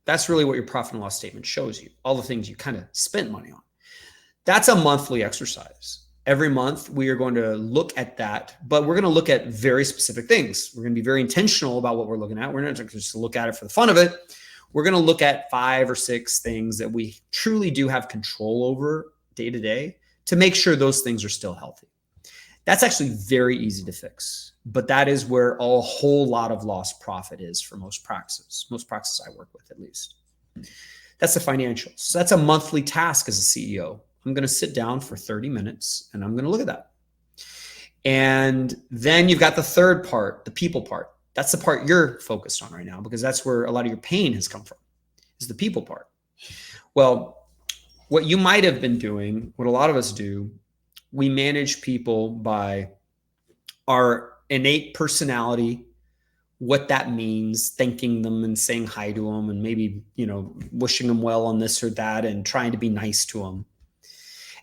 B: That's really what your profit and loss statement shows you, all the things you kind of spent money on. That's a monthly exercise. Every month, we are going to look at that, but we're going to look at very specific things. We're going to be very intentional about what we're looking at. We're not just look at it for the fun of it. We're going to look at 5 or 6 things that we truly do have control over day to day to make sure those things are still healthy. That's actually very easy to fix, but that is where a whole lot of lost profit is for most practices I work with at least. That's the financials. So that's a monthly task as a CEO. I'm going to sit down for 30 minutes and I'm going to look at that. And then you've got the third part, the people part. That's the part you're focused on right now because that's where a lot of your pain has come from, is the people part. Well, what you might have been doing, what a lot of us do, we manage people by our innate personality, what that means, thanking them and saying hi to them and maybe, wishing them well on this or that and trying to be nice to them.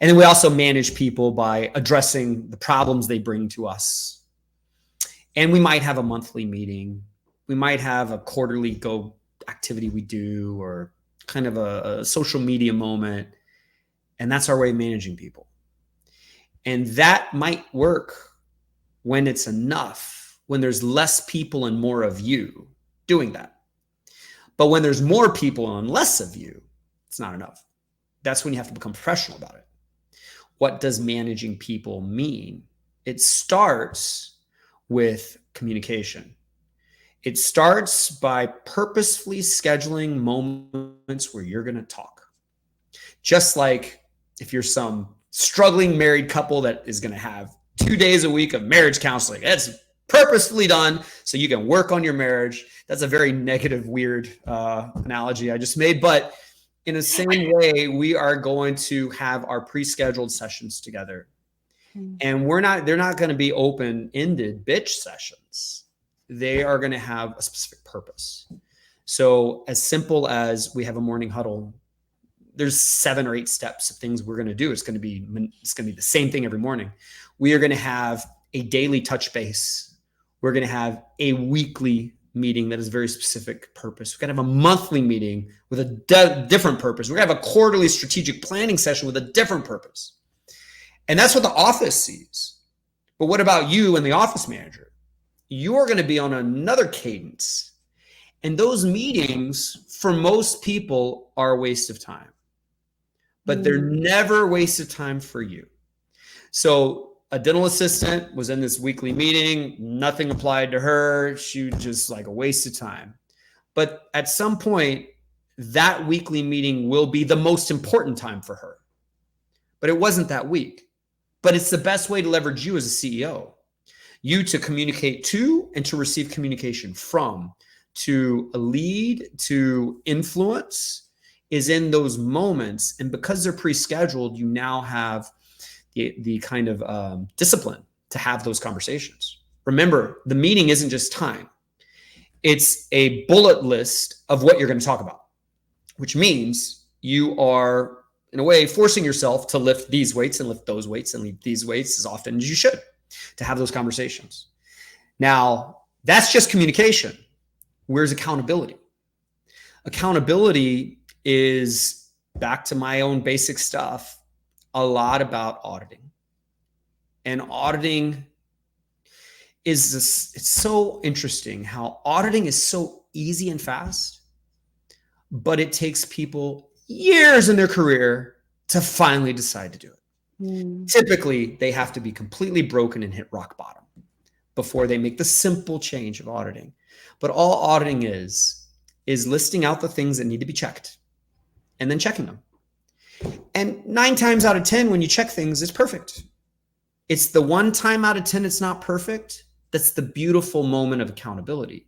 B: And then we also manage people by addressing the problems they bring to us. And we might have a monthly meeting. We might have a quarterly go activity we do or kind of a social media moment. And that's our way of managing people. And that might work when it's enough, when there's less people and more of you doing that. But when there's more people and less of you, it's not enough. That's when you have to become professional about it. What does managing people mean? It starts with communication. It starts by purposefully scheduling moments where you're going to talk. Just like if you're some struggling married couple that is going to have 2 days a week of marriage counseling, that's purposefully done so you can work on your marriage. That's a very negative, weird analogy I just made, but in the same way, we are going to have our pre-scheduled sessions together. And they're not going to be open-ended bitch sessions. They are going to have a specific purpose. So as simple as we have a morning huddle, there's 7 or 8 steps of things we're going to do. It's going to be the same thing every morning. We are going to have a daily touch base. We're going to have a weekly meeting that is very specific purpose. We're going to have a monthly meeting with a different purpose. We're going to have a quarterly strategic planning session with a different purpose. And that's what the office sees. But what about you and the office manager? You're going to be on another cadence. And those meetings, for most people, are a waste of time. But they're never a waste of time for you. So a dental assistant was in this weekly meeting. Nothing applied to her. She was just like a waste of time. But at some point, that weekly meeting will be the most important time for her. But it wasn't that week. But it's the best way to leverage you as a CEO. You to communicate to and to receive communication from, to lead, to influence is in those moments. And because they're pre-scheduled, you now have the kind of discipline to have those conversations. Remember, the meeting isn't just time. It's a bullet list of what you're going to talk about, which means you are, in a way, forcing yourself to lift these weights and lift those weights and lift these weights as often as you should to have those conversations. Now, that's just communication. Where's accountability? Accountability is, back to my own basic stuff, a lot about auditing. And auditing it's so interesting how auditing is so easy and fast, but it takes people years in their career to finally decide to do it. Typically, they have to be completely broken and hit rock bottom before they make the simple change of auditing. But all auditing is listing out the things that need to be checked and then checking them. And 9 times out of 10, when you check things, it's perfect. It's the 1 time out of 10 it's not perfect. That's the beautiful moment of accountability.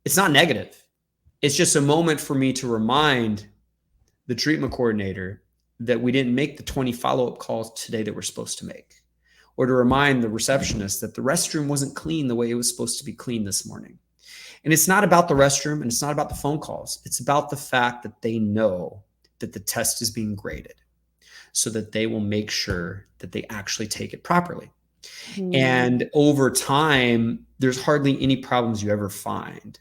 B: It's not negative. It's just a moment for me to remind the treatment coordinator that we didn't make the 20 follow-up calls today that we're supposed to make, or to remind the receptionist that the restroom wasn't clean the way it was supposed to be clean this morning. And it's not about the restroom, and it's not about the phone calls. It's about the fact that they know that the test is being graded, so that they will make sure that they actually take it properly. And over time, there's hardly any problems you ever find.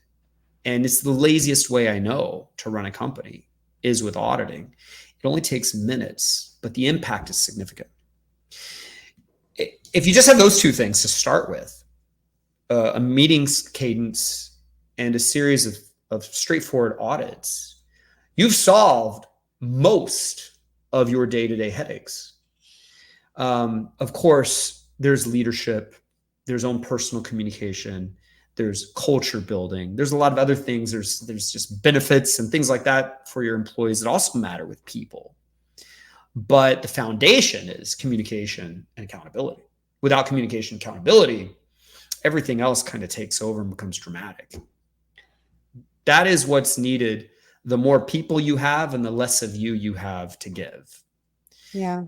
B: And it's the laziest way I know to run a company is with auditing. It only takes minutes, but the impact is significant. If you just have those 2 things to start with, a meetings cadence and a series of straightforward audits, you've solved most of your day-to-day headaches. Of course, there's leadership, there's own personal communication, there's culture building, there's a lot of other things. There's just benefits and things like that for your employees that also matter with people. But the foundation is communication and accountability. Without communication and accountability, everything else kind of takes over and becomes dramatic. That is what's needed. The more people you have and the less of you have to give. Yeah.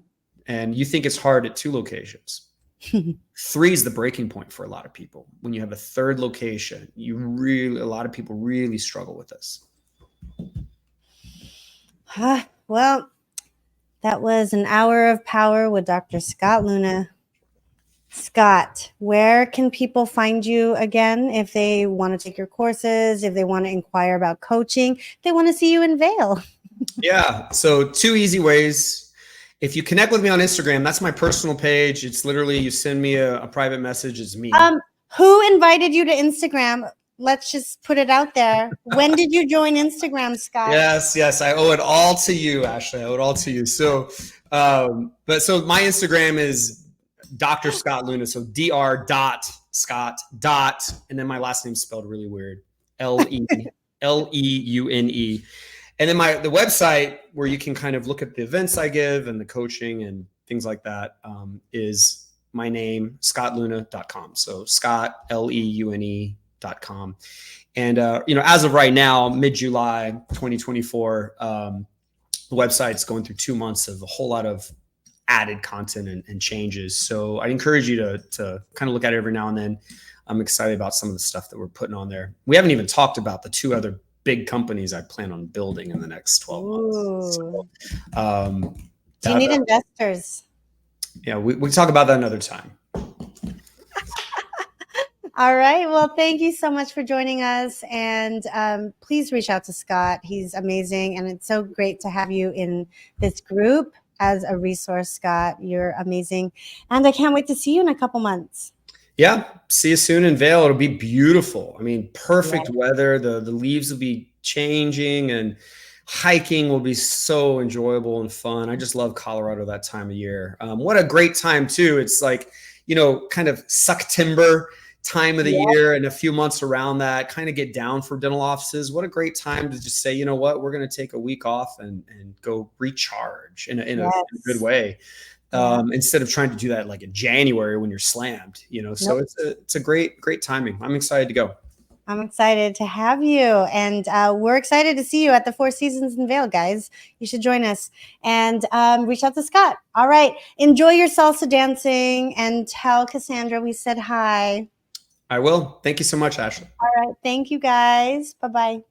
B: And you think it's hard at 2 locations. 3 is the breaking point for a lot of people. When you have a 3rd location, a lot of people really struggle with this.
A: Well, that was an hour of power with Dr. Scott Leune. Scott, where can people find you again if they want to take your courses, if they want to inquire about coaching, if they want to see you in Vail?
B: Yeah, so 2 easy ways. If you connect with me on Instagram, that's my personal page. It's literally, you send me a private message, it's me.
A: Who invited you to Instagram? Let's just put it out there. When did you join Instagram, Scott?
B: Yes. I owe it all to you, Ashley. I owe it all to you. So, so my Instagram is Dr. Scott Leune. So Dr.Scott. And then my last name's spelled really weird. Leune. And then the website where you can kind of look at the events I give and the coaching and things like that is my name, scottleune.com. So Scott, Leune.com. And, as of right now, mid-July 2024, the website's going through 2 months of a whole lot of added content and changes. So I encourage you to kind of look at it every now and then. I'm excited about some of the stuff that we're putting on there. We haven't even talked about the 2 other big companies I plan on building in the next 12 months. So,
A: do you need investors?
B: Yeah, we can talk about that another time.
A: All right. Well, thank you so much for joining us. And please reach out to Scott. He's amazing. And it's so great to have you in this group as a resource, Scott. You're amazing. And I can't wait to see you in a couple months.
B: Yeah. See you soon in Vail. It'll be beautiful. I mean, perfect weather. The leaves will be changing and hiking will be so enjoyable and fun. I just love Colorado that time of year. What a great time too. It's like, kind of September time of the year and a few months around that, kind of get down for dental offices. What a great time to just say, you know what, we're going to take a week off and go recharge in a good way. Instead of trying to do that like in January when you're slammed, so it's a great timing. I'm excited to go.
A: I'm excited to have you. And we're excited to see you at the 4 Seasons in Vail, guys. You should join us and reach out to Scott. All right. Enjoy your salsa dancing and tell Cassandra we said hi.
B: I will. Thank you so much, Ashley.
A: All right. Thank you, guys. Bye-bye.